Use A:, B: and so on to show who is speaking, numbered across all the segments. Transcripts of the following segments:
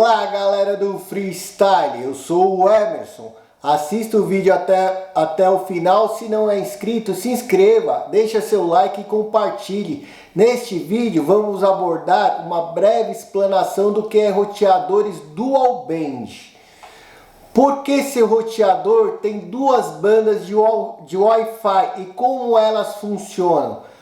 A: Olá galera do Freestyle, eu sou o Emerson. Assista o vídeo até o final. Se não é inscrito, se inscreva, deixa seu like e compartilhe. Neste vídeo vamos abordar uma breve explanação do que é roteadores Dual Band. Por que seu roteador tem duas bandas de Wi-Fi e como elas funcionam?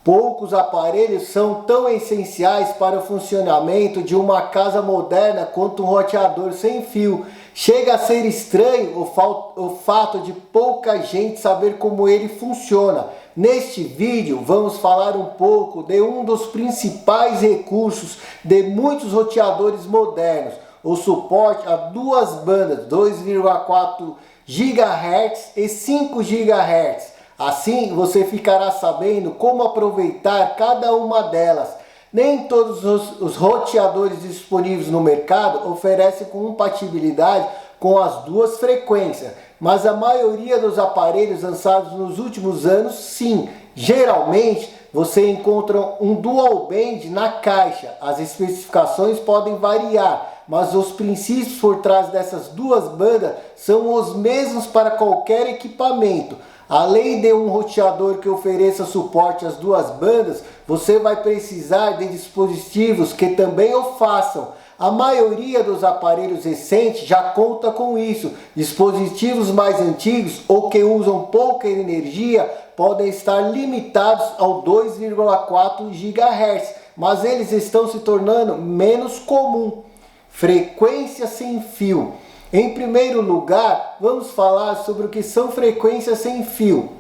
A: Poucos aparelhos são tão essenciais para o funcionamento de uma casa moderna quanto um roteador sem fio. Chega a ser estranho o fato de pouca gente saber como ele funciona. Neste vídeo vamos falar um pouco de um dos principais recursos de muitos roteadores modernos, o suporte a duas bandas 2,4 GHz e 5 GHz. Assim você ficará sabendo como aproveitar cada uma delas. Nem todos os roteadores disponíveis no mercado oferecem compatibilidade com as duas frequências, mas a maioria dos aparelhos lançados nos últimos anos sim. Geralmente você encontra um dual band na caixa. As especificações podem variar, mas os princípios por trás dessas duas bandas são os mesmos para qualquer equipamento. Além de um roteador que ofereça suporte às duas bandas, você vai precisar de dispositivos que também o façam. A maioria dos aparelhos recentes já conta com isso. Dispositivos mais antigos ou que usam pouca energia podem estar limitados ao 2,4 GHz, mas eles estão se tornando menos comum. Frequência sem fio. Em primeiro lugar, vamos falar sobre o que são frequências sem fio.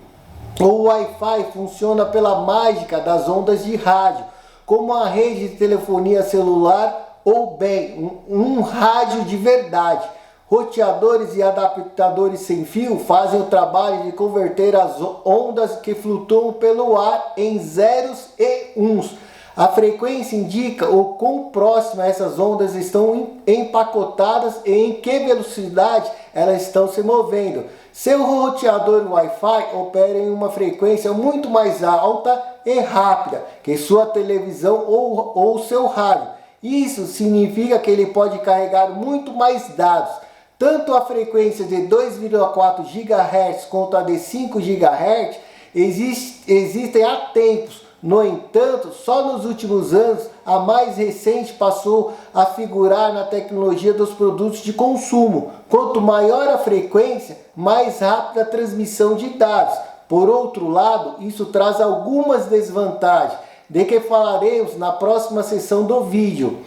A: O Wi-Fi funciona pela mágica das ondas de rádio, como a rede de telefonia celular ou bem um rádio de verdade. Roteadores e adaptadores sem fio fazem o trabalho de converter as ondas que flutuam pelo ar em zeros e uns. A frequência indica o quão próxima essas ondas estão empacotadas e em que velocidade elas estão se movendo. Seu roteador Wi-Fi opera em uma frequência muito mais alta e rápida que sua televisão ou seu rádio. Isso significa que ele pode carregar muito mais dados. Tanto a frequência de 2,4 GHz quanto a de 5 GHz existem há tempos. No entanto, só nos últimos anos, a mais recente passou a figurar na tecnologia dos produtos de consumo. Quanto maior a frequência, mais rápida a transmissão de dados. Por outro lado, isso traz algumas desvantagens, de que falaremos na próxima sessão do vídeo.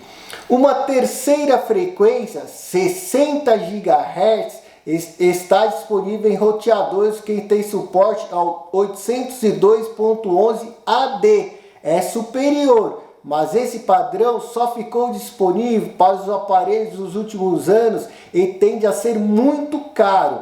A: Uma terceira frequência, 60 GHz, está disponível em roteadores que tem suporte ao 802.11 AD. É superior, mas esse padrão só ficou disponível para os aparelhos dos últimos anos e tende a ser muito caro.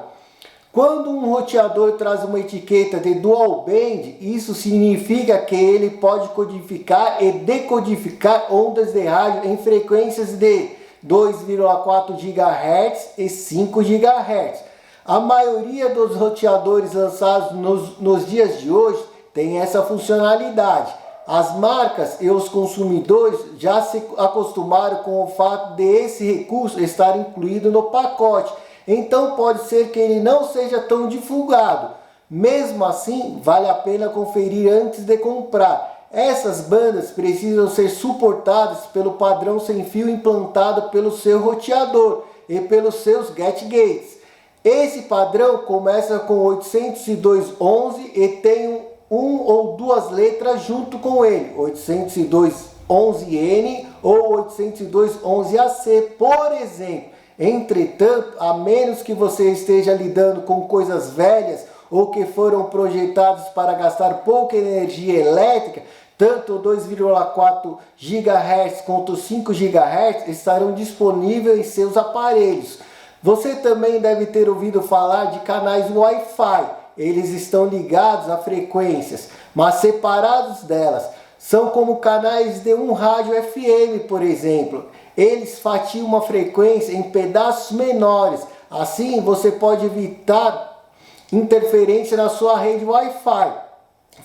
A: Quando um roteador traz uma etiqueta de dual band, isso significa que ele pode codificar e decodificar ondas de rádio em frequências de 2,4 GHz e 5 GHz. A maioria dos roteadores lançados nos dias de hoje tem essa funcionalidade. As marcas e os consumidores já se acostumaram com o fato de esse recurso estar incluído no pacote, então pode ser que ele não seja tão divulgado. Mesmo assim, vale a pena conferir antes de comprar. Essas bandas precisam ser suportadas pelo padrão sem fio implantado pelo seu roteador e pelos seus GetGates. Esse padrão começa com 802.11 e tem um ou duas letras junto com ele, 802.11n ou 802.11ac, por exemplo. Entretanto, a menos que você esteja lidando com coisas velhas ou que foram projetados para gastar pouca energia elétrica, tanto o 2,4 GHz quanto o 5 GHz estarão disponíveis em seus aparelhos. Você também deve ter ouvido falar de canais Wi-Fi. Eles estão ligados a frequências, mas separados delas. São como canais de um rádio FM, por exemplo. Eles fatiam uma frequência em pedaços menores. Assim você pode evitar interferência na sua rede Wi-Fi.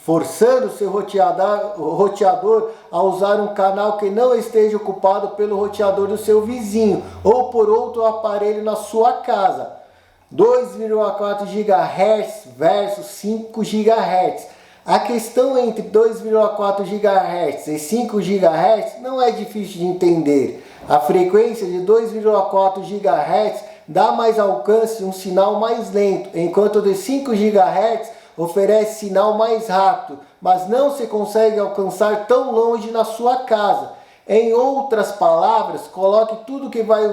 A: forçando seu roteador a usar um canal que não esteja ocupado pelo roteador do seu vizinho ou por outro aparelho na sua casa. 2,4 GHz versus 5 GHz. A questão entre 2,4 GHz e 5 GHz não é difícil de entender. A frequência de 2,4 GHz dá mais alcance e um sinal mais lento, enquanto o de 5 GHz oferece sinal mais rápido, mas não se consegue alcançar tão longe na sua casa. Em outras palavras, coloque tudo que vai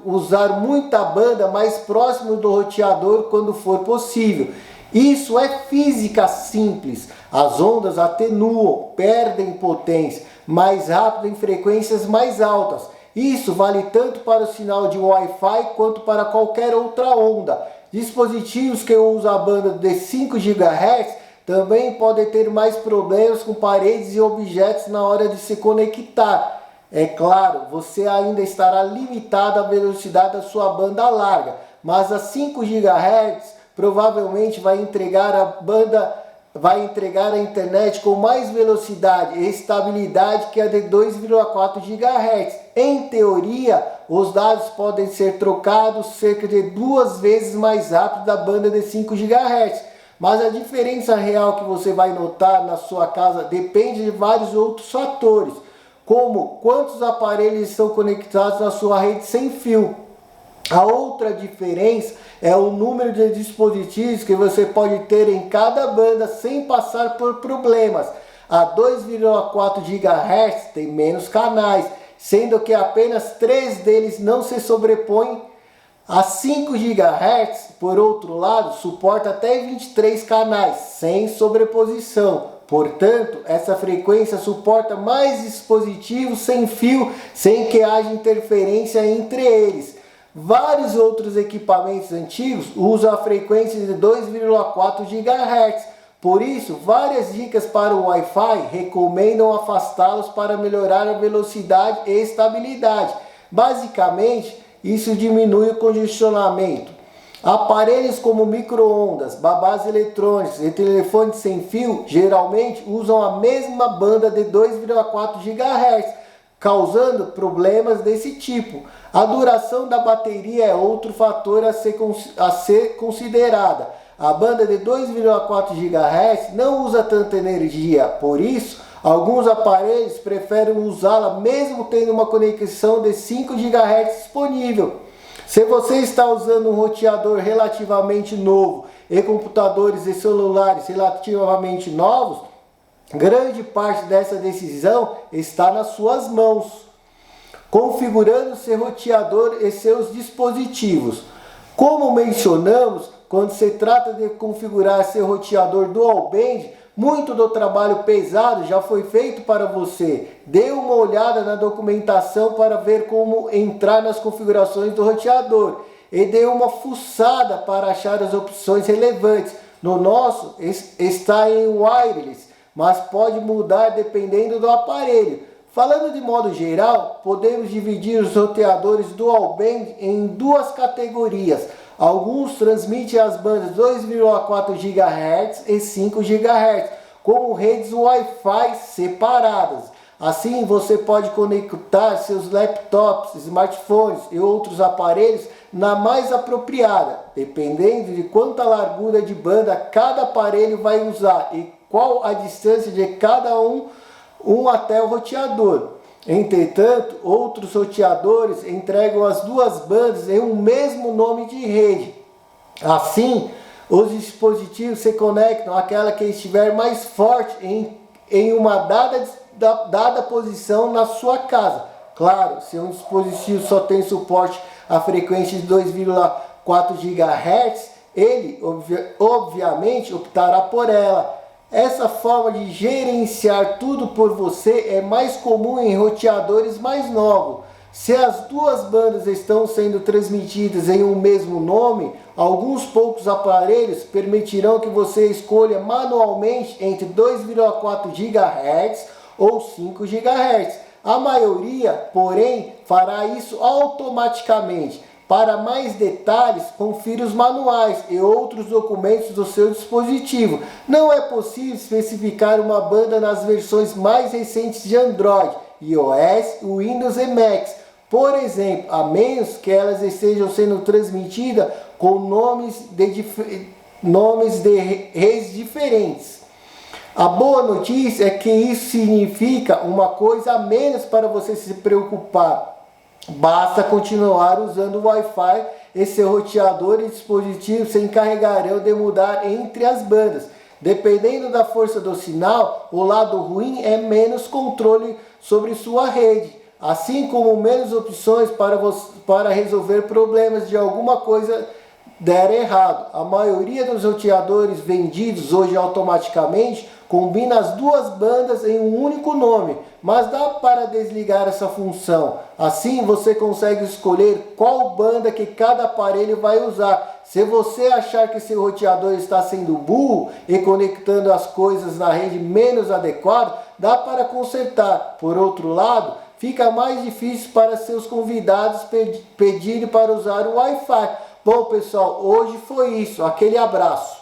A: usar muita banda mais próximo do roteador quando for possível. Isso é física simples. As ondas atenuam, perdem potência mais rápido em frequências mais altas. Isso vale tanto para o sinal de Wi-Fi quanto para qualquer outra onda. Dispositivos que usam a banda de 5 GHz também podem ter mais problemas com paredes e objetos na hora de se conectar. É claro, você ainda estará limitado à velocidade da sua banda larga, mas a 5 GHz provavelmente vai entregar a internet com mais velocidade e estabilidade que a de 2,4 GHz. Em teoria, os dados podem ser trocados cerca de 2 vezes mais rápido da banda de 5 GHz. Mas a diferença real que você vai notar na sua casa depende de vários outros fatores, como quantos aparelhos estão conectados na sua rede sem fio. A outra diferença é o número de dispositivos que você pode ter em cada banda sem passar por problemas. A 2,4 GHz tem menos canais, sendo que apenas 3 deles não se sobrepõem. A 5 GHz, por outro lado, suporta até 23 canais, sem sobreposição. Portanto, essa frequência suporta mais dispositivos sem fio, sem que haja interferência entre eles. Vários outros equipamentos antigos usam a frequência de 2,4 GHz. Por isso, várias dicas para o Wi-Fi recomendam afastá-los para melhorar a velocidade e estabilidade. Basicamente, isso diminui o congestionamento. Aparelhos como micro-ondas, babás eletrônicos e telefones sem fio geralmente usam a mesma banda de 2,4 GHz, causando problemas desse tipo. A duração da bateria é outro fator a ser considerada. A banda de 2,4 GHz não usa tanta energia, por isso, alguns aparelhos preferem usá-la mesmo tendo uma conexão de 5 GHz disponível. Se você está usando um roteador relativamente novo e computadores e celulares relativamente novos, grande parte dessa decisão está nas suas mãos. Configurando seu roteador e seus dispositivos. Como mencionamos, quando se trata de configurar seu roteador dual band, muito do trabalho pesado já foi feito para você. Dê uma olhada na documentação para ver como entrar nas configurações do roteador e dê uma fuçada para achar as opções relevantes. No nosso está em wireless, mas pode mudar dependendo do aparelho. Falando de modo geral, podemos dividir os roteadores dual band em duas categorias. Alguns transmitem as bandas 2,4 GHz e 5 GHz, com redes Wi-Fi separadas. Assim, você pode conectar seus laptops, smartphones e outros aparelhos na mais apropriada, dependendo de quanta largura de banda cada aparelho vai usar e qual a distância de cada um até o roteador. Entretanto, outros roteadores entregam as duas bandas em um mesmo nome de rede. Assim, os dispositivos se conectam àquela que estiver mais forte em uma dada posição na sua casa. Claro, se um dispositivo só tem suporte à frequência de 2,4 GHz, ele obviamente optará por ela. Essa forma de gerenciar tudo por você é mais comum em roteadores mais novos. Se as duas bandas estão sendo transmitidas em um mesmo nome, alguns poucos aparelhos permitirão que você escolha manualmente entre 2,4 GHz ou 5 GHz. A maioria, porém, fará isso automaticamente. Para mais detalhes, confira os manuais e outros documentos do seu dispositivo. Não é possível especificar uma banda nas versões mais recentes de Android, iOS, Windows e Macs, por exemplo, a menos que elas estejam sendo transmitidas com nomes de redes diferentes. A boa notícia é que isso significa uma coisa a menos para você se preocupar. Basta continuar usando o Wi-Fi e seu roteador e dispositivo se encarregarão de mudar entre as bandas. Dependendo da força do sinal, o lado ruim é menos controle sobre sua rede, assim como menos opções para resolver problemas de alguma coisa der errado. A maioria dos roteadores vendidos hoje automaticamente combina as duas bandas em um único nome, mas dá para desligar essa função. Assim você consegue escolher qual banda que cada aparelho vai usar. Se você achar que seu roteador está sendo burro e conectando as coisas na rede menos adequada, dá para consertar. Por outro lado, fica mais difícil para seus convidados pedirem para usar o Wi-Fi. Bom, pessoal, hoje foi isso. Aquele abraço.